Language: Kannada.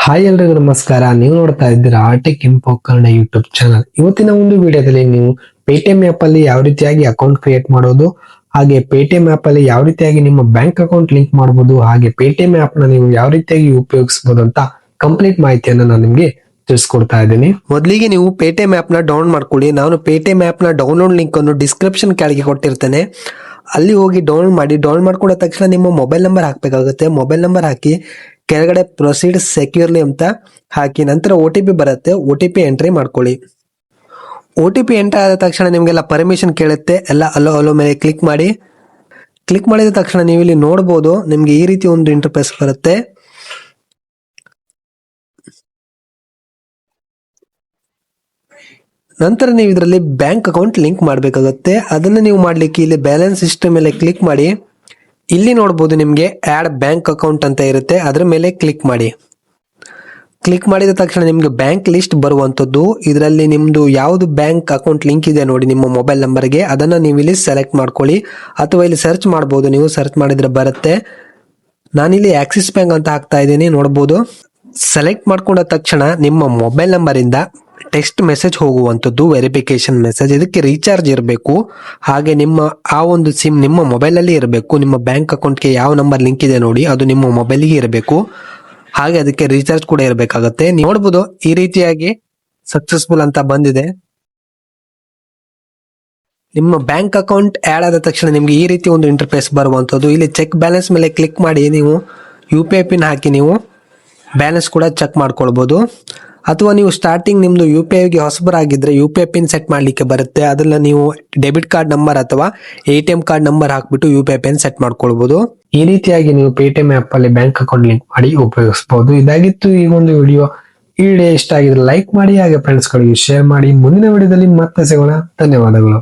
ಹಾಯ್ ಎಲ್ರಿಗೂ ನಮಸ್ಕಾರ. ನೀವು ನೋಡ್ತಾ ಇದ್ದೀರಾ Arctic info Kannada YouTube channel. ಇವತ್ತಿನ ಒಂದು ವಿಡಿಯೋದಲ್ಲಿ ನೀವು ಪೇಟಿಎಂ ಆಪ್ ಅಲ್ಲಿ ಯಾವ ರೀತಿಯಾಗಿ ಅಕೌಂಟ್ ಕ್ರಿಯೇಟ್ ಮಾಡೋದು, ಹಾಗೆ ಪೇಟಿಎಂ ಆಪ್ ಅಲ್ಲಿ ಯಾವ ರೀತಿಯಾಗಿ ನಿಮ್ಮ ಬ್ಯಾಂಕ್ ಅಕೌಂಟ್ ಲಿಂಕ್ ಮಾಡಬಹುದು, ಹಾಗೆ ಪೇಟಿಎಂ ಆಪ್ ನ ನೀವು ಯಾವ ರೀತಿಯಾಗಿ ಉಪಯೋಗಿಸಬಹುದು ಅಂತ ಕಂಪ್ಲೀಟ್ ಮಾಹಿತಿಯನ್ನು ನಾನು ನಿಮ್ಗೆ ತಿಳಿಸ್ಕೊಡ್ತಾ ಇದ್ದೀನಿ. ಮೊದಲಿಗೆ ನೀವು ಪೇಟಿಎಂ ಆಪ್ ನ ಡೌನ್ಲೋಡ್ ಮಾಡ್ಕೊಳ್ಳಿ. ನಾನು ಪೇಟಿಎಂ ಆಪ್ ನ ಡೌನ್ಲೋಡ್ ಲಿಂಕ್ ಅನ್ನು ಡಿಸ್ಕ್ರಿಪ್ಷನ್ ಕೆಳಗೆ ಕೊಟ್ಟಿರ್ತೇನೆ. ಅಲ್ಲಿ ಹೋಗಿ ಡೌನ್ಲೋಡ್ ಮಾಡಿ. ಡೌನ್ಲೋಡ್ ಮಾಡ್ಕೊಂಡ ತಕ್ಷಣ ನಿಮ್ಮ ಮೊಬೈಲ್ ನಂಬರ್ ಹಾಕಬೇಕಾಗುತ್ತೆ. ಮೊಬೈಲ್ ನಂಬರ್ ಹಾಕಿ ಕೆಳಗಡೆ ಪ್ರೊಸೀಡ್ ಸೆಕ್ಯೂರ್ಲಿ ಅಂತ ಹಾಕಿ ನಂತರ OTP ಬರುತ್ತೆ. OTP ಎಂಟ್ರಿ ಮಾಡ್ಕೊಳ್ಳಿ. OTP ಎಂಟ್ರಿ ಆದ ತಕ್ಷಣ ನಿಮಗೆಲ್ಲ ಪರ್ಮಿಷನ್ ಕೇಳುತ್ತೆ. ಎಲ್ಲ ಅಲೋ ಮೇಲೆ ಕ್ಲಿಕ್ ಮಾಡಿ. ಕ್ಲಿಕ್ ಮಾಡಿದ ತಕ್ಷಣ ನೀವು ಇಲ್ಲಿ ನೋಡಬಹುದು, ನಿಮ್ಗೆ ಈ ರೀತಿ ಒಂದು ಇಂಟರ್ಫೇಸ್ ಬರುತ್ತೆ. ನಂತರ ನೀವು ಇದರಲ್ಲಿ ಬ್ಯಾಂಕ್ ಅಕೌಂಟ್ ಲಿಂಕ್ ಮಾಡಬೇಕಾಗುತ್ತೆ. ಅದನ್ನು ನೀವು ಮಾಡ್ಲಿಕ್ಕೆ ಇಲ್ಲಿ ಬ್ಯಾಲೆನ್ಸ್ ಸಿಸ್ಟಮ್ ಮೇಲೆ ಕ್ಲಿಕ್ ಮಾಡಿ. ಇಲ್ಲಿ ನೋಡಬಹುದು ನಿಮ್ಗೆ ಆಡ್ ಬ್ಯಾಂಕ್ ಅಕೌಂಟ್ ಅಂತ ಇರುತ್ತೆ, ಅದರ ಮೇಲೆ ಕ್ಲಿಕ್ ಮಾಡಿ. ಕ್ಲಿಕ್ ಮಾಡಿದ ತಕ್ಷಣ ನಿಮ್ಗೆ ಬ್ಯಾಂಕ್ ಲಿಸ್ಟ್ ಬರುವಂತದ್ದು. ಇದರಲ್ಲಿ ನಿಮ್ದು ಯಾವ್ದು ಬ್ಯಾಂಕ್ ಅಕೌಂಟ್ ಲಿಂಕ್ ಇದೆ ನೋಡಿ ನಿಮ್ಮ ಮೊಬೈಲ್ ನಂಬರ್ಗೆ, ಅದನ್ನ ನೀವು ಇಲ್ಲಿ ಸೆಲೆಕ್ಟ್ ಮಾಡ್ಕೊಳ್ಳಿ. ಅಥವಾ ಇಲ್ಲಿ ಸರ್ಚ್ ಮಾಡಬಹುದು. ನೀವು ಸರ್ಚ್ ಮಾಡಿದ್ರೆ ಬರುತ್ತೆ. ನಾನಿಲ್ಲಿ ಆಕ್ಸಿಸ್ ಬ್ಯಾಂಕ್ ಅಂತ ಹಾಕ್ತಾ ಇದ್ದೀನಿ, ನೋಡಬಹುದು. ಸೆಲೆಕ್ಟ್ ಮಾಡ್ಕೊಂಡ ತಕ್ಷಣ ನಿಮ್ಮ ಮೊಬೈಲ್ ನಂಬರ್ ಇಂದ ಟೆಕ್ಸ್ಟ್ ಮೆಸೇಜ್ ಹೋಗುವಂತದ್ದು, ವೆರಿಫಿಕೇಶನ್ ಮೆಸೇಜ್. ಇದಕ್ಕೆ ರೀಚಾರ್ಜ್ ಇರಬೇಕು. ಹಾಗೆ ನಿಮ್ಮ ಆ ಒಂದು ಸಿಮ್ ನಿಮ್ಮ ಮೊಬೈಲ್ ಅಲ್ಲಿ ಇರಬೇಕು. ನಿಮ್ಮ ಬ್ಯಾಂಕ್ ಅಕೌಂಟ್ಗೆ ಯಾವ ನಂಬರ್ ಲಿಂಕ್ ಇದೆ ನೋಡಿ, ಅದು ನಿಮ್ಮ ಮೊಬೈಲ್ಗೆ ಇರಬೇಕು. ಹಾಗೆ ಅದಕ್ಕೆ ರೀಚಾರ್ಜ್ ಕೂಡ ಇರಬೇಕಾಗುತ್ತೆ. ನೋಡಬಹುದು ಈ ರೀತಿಯಾಗಿ ಸಕ್ಸಸ್ಫುಲ್ ಅಂತ ಬಂದಿದೆ. ನಿಮ್ಮ ಬ್ಯಾಂಕ್ ಅಕೌಂಟ್ ಆಡ್ ಆದ ತಕ್ಷಣ ನಿಮ್ಗೆ ಈ ರೀತಿ ಒಂದು ಇಂಟರ್ಫೇಸ್ ಬರುವಂತದ್ದು. ಇಲ್ಲಿ ಚೆಕ್ ಬ್ಯಾಲೆನ್ಸ್ ಮೇಲೆ ಕ್ಲಿಕ್ ಮಾಡಿ ನೀವು UPI ಪಿನ್ ಹಾಕಿ ನೀವು ಬ್ಯಾಲೆನ್ಸ್ ಕೂಡ ಚೆಕ್ ಮಾಡ್ಕೊಳ್ಬಹುದು. ಅಥವಾ ನೀವು ಸ್ಟಾರ್ಟಿಂಗ್ ನಿಮ್ದು UPI ಗೆ ಹೊಸಬರಾಗಿದ್ರೆ UPI ಪಿನ್ ಸೆಟ್ ಮಾಡ್ಲಿಕ್ಕೆ ಬರುತ್ತೆ. ಅದನ್ನ ನೀವು ಡೆಬಿಟ್ ಕಾರ್ಡ್ ನಂಬರ್ ಅಥವಾ ATM ಕಾರ್ಡ್ ನಂಬರ್ ಹಾಕ್ಬಿಟ್ಟು UPI ಪಿನ್ ಸೆಟ್ ಮಾಡ್ಕೊಳ್ಬಹುದು. ಈ ರೀತಿಯಾಗಿ ನೀವು ಪೇಟಿಎಂ ಆಪ್ ಅಲ್ಲಿ ಬ್ಯಾಂಕ್ ಅಕೌಂಟ್ ಲಿಂಕ್ ಮಾಡಿ ಉಪಯೋಗಿಸಬಹುದು. ಇದಾಗಿತ್ತು ಈ ಒಂದು ವಿಡಿಯೋ. ಈ ವಿಡಿಯೋ ಇಷ್ಟ ಆಗಿದ್ರೆ ಲೈಕ್ ಮಾಡಿ, ಹಾಗೆ ಫ್ರೆಂಡ್ಸ್ ಗಳಿಗೆ ಶೇರ್ ಮಾಡಿ. ಮುಂದಿನ ವಿಡಿಯೋದಲ್ಲಿ ಮತ್ತೆ ಸಿಗೋಣ. ಧನ್ಯವಾದಗಳು.